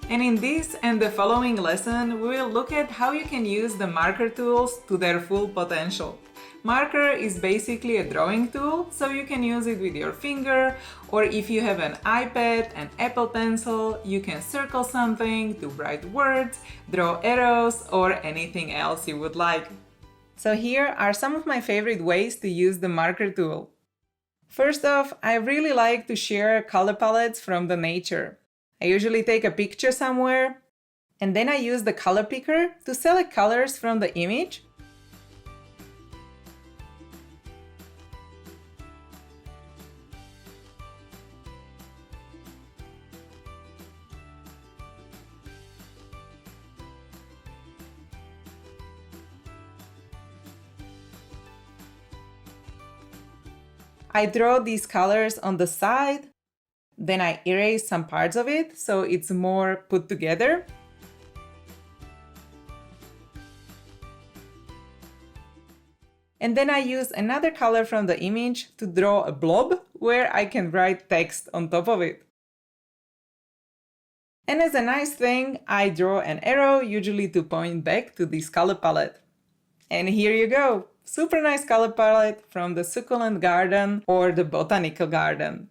And in this and the following lesson, we will look at how you can use the marker tools to their full potential. Marker is basically a drawing tool, so you can use it with your finger, or if you have an iPad, an Apple Pencil, you can circle something to write words, draw arrows, or anything else you would like. So here are some of my favorite ways to use the marker tool. First off, I really like to share color palettes from the nature. I usually take a picture somewhere, and then I use the color picker to select colors from the image. I draw these colors on the side, then I erase some parts of it so it's more put together. And then I use another color from the image to draw a blob where I can write text on top of it. And as a nice thing, I draw an arrow, usually to point back to this color palette. And here you go! Super nice color palette from the succulent garden or the botanical garden.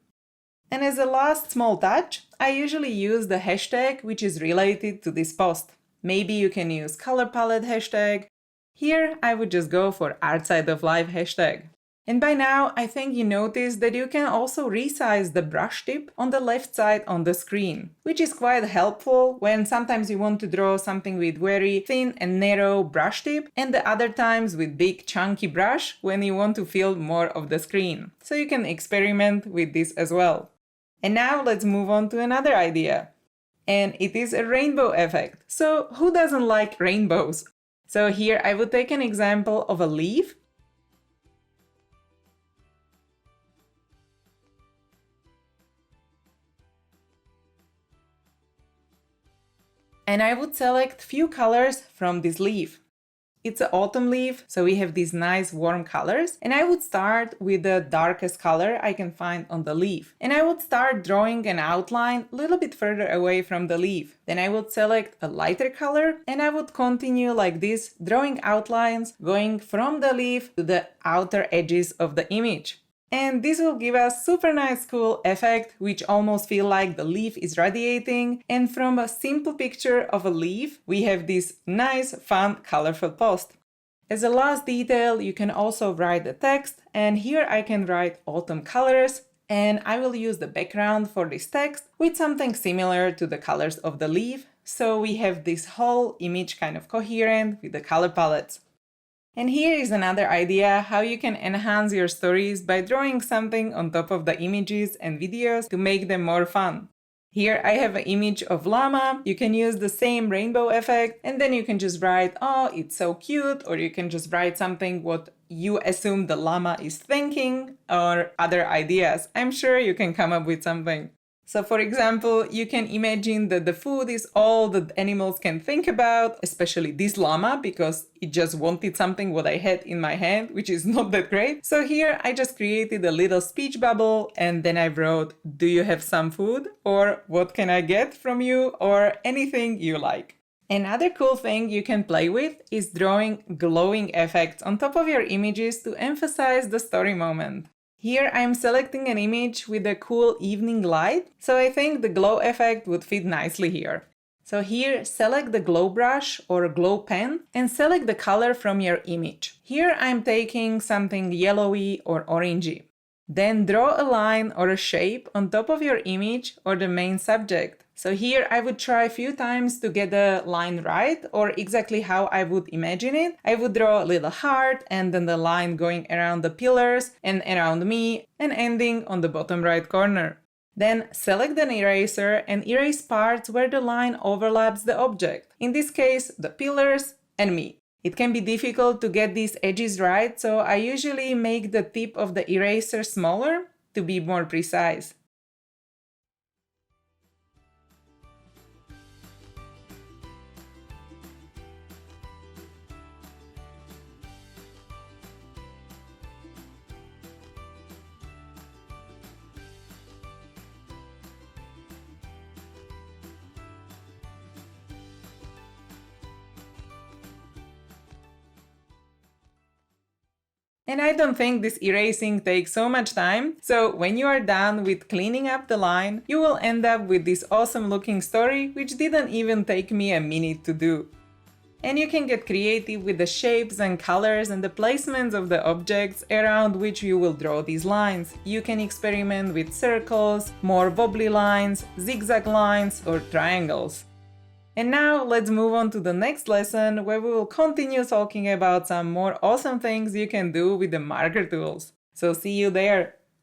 And as a last small touch, I usually use the hashtag which is related to this post. Maybe you can use color palette hashtag. Here I would just go for outside of life hashtag. And by now, I think you noticed that you can also resize the brush tip on the left side on the screen, which is quite helpful when sometimes you want to draw something with very thin and narrow brush tip, and the other times with big chunky brush when you want to fill more of the screen. So you can experiment with this as well. And now let's move on to another idea. And it is a rainbow effect. So who doesn't like rainbows? So here I would take an example of a leaf. And I would select few colors from this leaf. It's an autumn leaf, so we have these nice warm colors. And I would start with the darkest color I can find on the leaf. And I would start drawing an outline a little bit further away from the leaf. Then I would select a lighter color and I would continue like this, drawing outlines going from the leaf to the outer edges of the image. And this will give us super nice cool effect, which almost feel like the leaf is radiating. And from a simple picture of a leaf, we have this nice, fun, colorful post. As a last detail, you can also write the text, and here I can write autumn colors, and I will use the background for this text with something similar to the colors of the leaf. So we have this whole image kind of coherent with the color palettes. And here is another idea how you can enhance your stories by drawing something on top of the images and videos to make them more fun. Here I have an image of llama. You can use the same rainbow effect and then you can just write, oh, it's so cute, or you can just write something what you assume the llama is thinking, or other ideas. I'm sure you can come up with something. So for example, you can imagine that the food is all that animals can think about, especially this llama, because it just wanted something what I had in my hand, which is not that great. So here I just created a little speech bubble and then I wrote, do you have some food? Or what can I get from you? Or anything you like. Another cool thing you can play with is drawing glowing effects on top of your images to emphasize the story moment. Here I'm selecting an image with a cool evening light, so I think the glow effect would fit nicely here. So here select the glow brush or glow pen and select the color from your image. Here I'm taking something yellowy or orangey. Then draw a line or a shape on top of your image or the main subject. So here I would try a few times to get the line right or exactly how I would imagine it. I would draw a little heart and then the line going around the pillars and around me and ending on the bottom right corner. Then select an eraser and erase parts where the line overlaps the object. In this case, the pillars and me. It can be difficult to get these edges right, so I usually make the tip of the eraser smaller to be more precise. And I don't think this erasing takes so much time, so when you are done with cleaning up the line, you will end up with this awesome looking story, which didn't even take me a minute to do. And you can get creative with the shapes and colors and the placements of the objects around which you will draw these lines. You can experiment with circles, more wobbly lines, zigzag lines, or triangles. And now let's move on to the next lesson, where we will continue talking about some more awesome things you can do with the marker tools. So see you there!